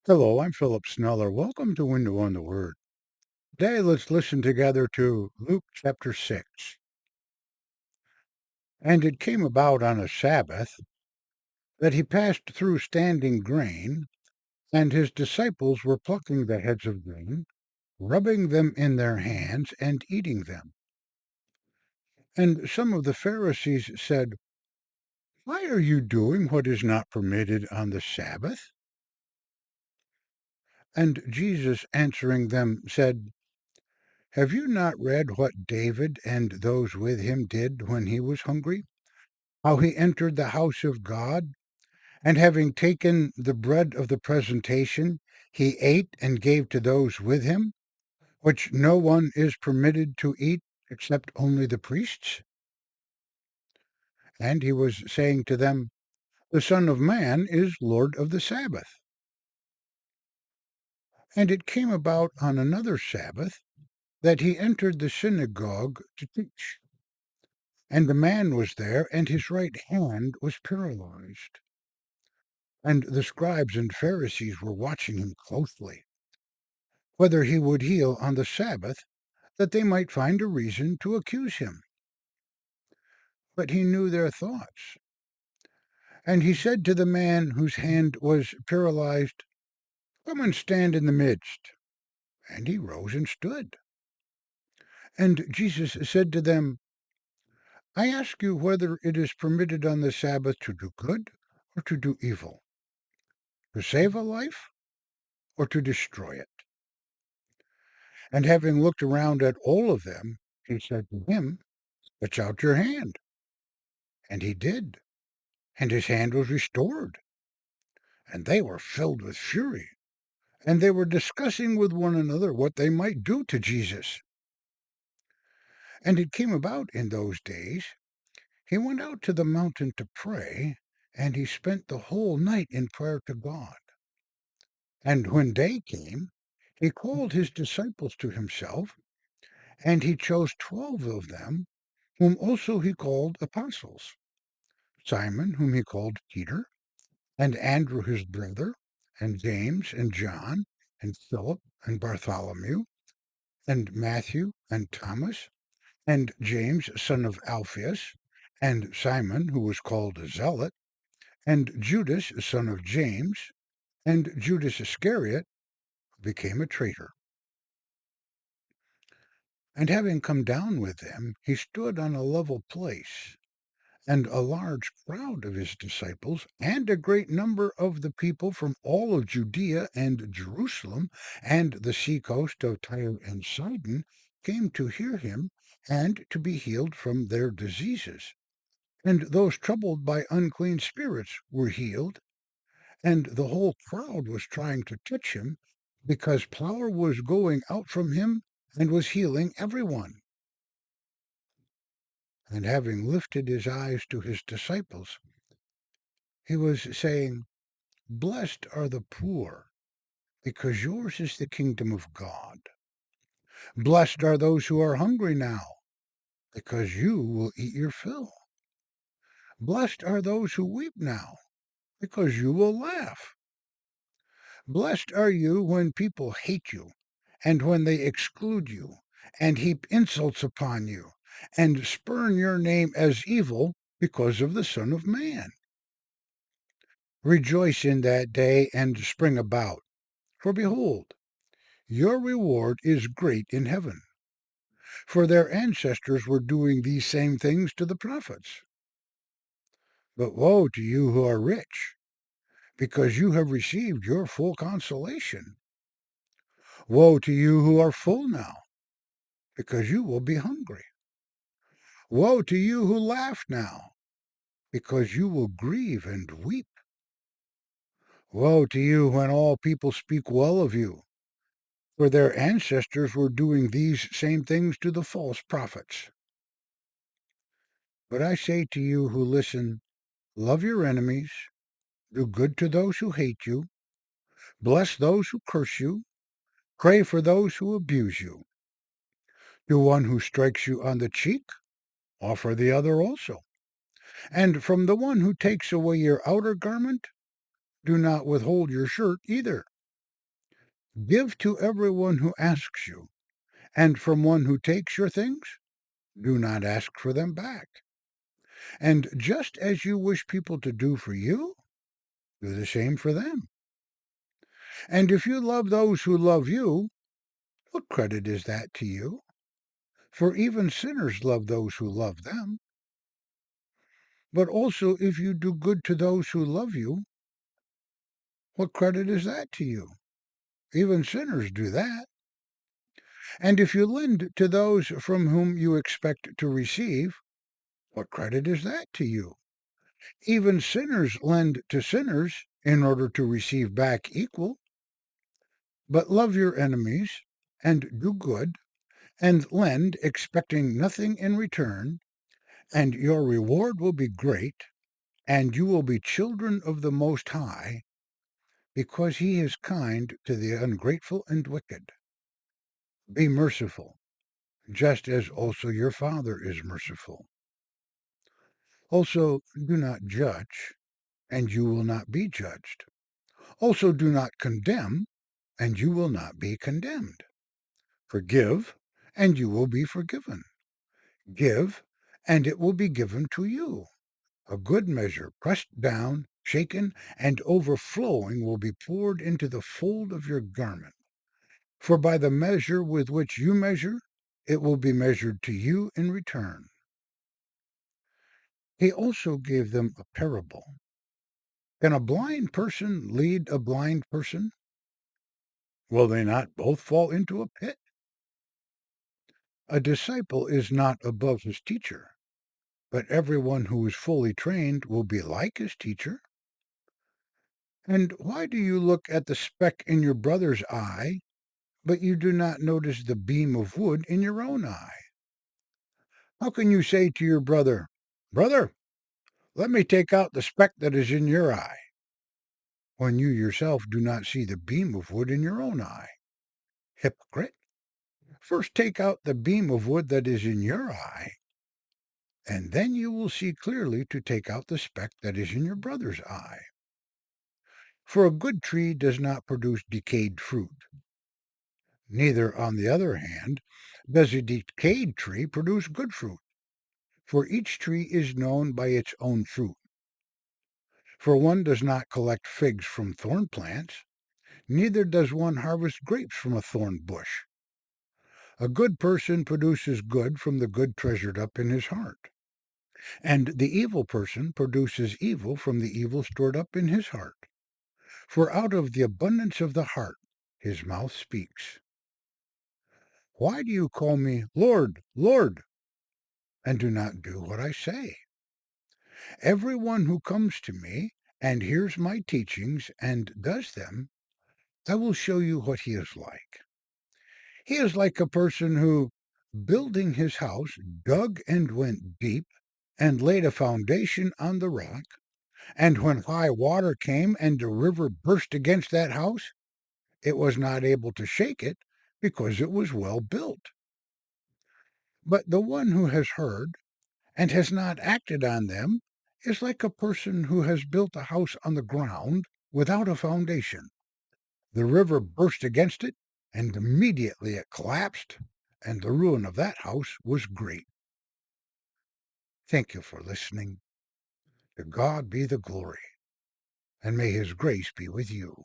Hello, I'm Philip Sneller. Welcome to Window on the Word. Today, let's listen together to Luke chapter 6. And it came about on a Sabbath that he passed through standing grain, and his disciples were plucking the heads of grain, rubbing them in their hands, and eating them. And some of the Pharisees said, "Why are you doing what is not permitted on the Sabbath?" And Jesus answering them said, "Have you not read what David and those with him did when he was hungry? How he entered the house of God, and having taken the bread of the presentation, he ate and gave to those with him, which no one is permitted to eat except only the priests?" And he was saying to them, "The Son of Man is Lord of the Sabbath." And it came about on another Sabbath that he entered the synagogue to teach. And the man was there, and his right hand was paralyzed. And the scribes and Pharisees were watching him closely, whether he would heal on the Sabbath, that they might find a reason to accuse him. But he knew their thoughts. And he said to the man whose hand was paralyzed, "Come and stand in the midst." And he rose and stood. And Jesus said to them, "I ask you whether it is permitted on the Sabbath to do good or to do evil, to save a life or to destroy it?" And having looked around at all of them, he said to him, "Stretch out your hand." And he did, and his hand was restored. And they were filled with fury, and they were discussing with one another what they might do to Jesus. And it came about in those days, he went out to the mountain to pray, and he spent the whole night in prayer to God. And when day came, he called his disciples to himself, and he chose 12 of them, whom also he called apostles: Simon, whom he called Peter, and Andrew his brother, and James and John, and Philip and Bartholomew, and Matthew and Thomas, and James son of Alphaeus, and Simon, who was called a Zealot, and Judas son of James, and Judas Iscariot, who became a traitor. And having come down with them, he stood on a level place. And a large crowd of his disciples, and a great number of the people from all of Judea and Jerusalem, and the seacoast of Tyre and Sidon, came to hear him, and to be healed from their diseases. And those troubled by unclean spirits were healed, and the whole crowd was trying to touch him, because power was going out from him, and was healing everyone. And having lifted his eyes to his disciples, he was saying, "Blessed are the poor, because yours is the kingdom of God. Blessed are those who are hungry now, because you will eat your fill. Blessed are those who weep now, because you will laugh. Blessed are you when people hate you, and when they exclude you, and heap insults upon you, and spurn your name as evil because of the Son of Man. Rejoice in that day, and spring about, for behold, your reward is great in heaven. For their ancestors were doing these same things to the prophets. But woe to you who are rich, because you have received your full consolation. Woe to you who are full now, because you will be hungry. Woe to you who laugh now, because you will grieve and weep. Woe to you when all people speak well of you, for their ancestors were doing these same things to the false prophets. But I say to you who listen, love your enemies, do good to those who hate you, bless those who curse you, pray for those who abuse you. To one who strikes you on the cheek, offer the other also. And from the one who takes away your outer garment, do not withhold your shirt either. Give to everyone who asks you, and from one who takes your things, do not ask for them back. And just as you wish people to do for you, do the same for them. And if you love those who love you, what credit is that to you? For even sinners love those who love them. But also, if you do good to those who love you, what credit is that to you? Even sinners do that. And if you lend to those from whom you expect to receive, what credit is that to you? Even sinners lend to sinners in order to receive back equal. But love your enemies, and do good, and lend, expecting nothing in return, and your reward will be great, and you will be children of the Most High, because he is kind to the ungrateful and wicked. Be merciful, just as also your Father is merciful. Also, do not judge, and you will not be judged. Also, do not condemn, and you will not be condemned. Forgive, and you will be forgiven. Give, and it will be given to you. A good measure, pressed down, shaken, and overflowing, will be poured into the fold of your garment. For by the measure with which you measure, it will be measured to you in return. He also gave them a parable. Can a blind person lead a blind person? Will they not both fall into a pit? A disciple is not above his teacher, but everyone who is fully trained will be like his teacher. And why do you look at the speck in your brother's eye, but you do not notice the beam of wood in your own eye? How can you say to your brother, "Brother, let me take out the speck that is in your eye," when you yourself do not see the beam of wood in your own eye? Hypocrite! First take out the beam of wood that is in your eye, and then you will see clearly to take out the speck that is in your brother's eye. For a good tree does not produce decayed fruit. Neither, on the other hand, does a decayed tree produce good fruit. For each tree is known by its own fruit. For one does not collect figs from thorn plants, neither does one harvest grapes from a thorn bush. A good person produces good from the good treasured up in his heart, and the evil person produces evil from the evil stored up in his heart. For out of the abundance of the heart his mouth speaks. Why do you call me Lord, Lord, and do not do what I say? Everyone who comes to me and hears my teachings and does them, I will show you what he is like. He is like a person who, building his house, dug and went deep, and laid a foundation on the rock. And when high water came and the river burst against that house, it was not able to shake it, because it was well built. But the one who has heard and has not acted on them is like a person who has built a house on the ground without a foundation. The river burst against it, and immediately it collapsed, and the ruin of that house was great. Thank you for listening. To God be the glory, and may his grace be with you.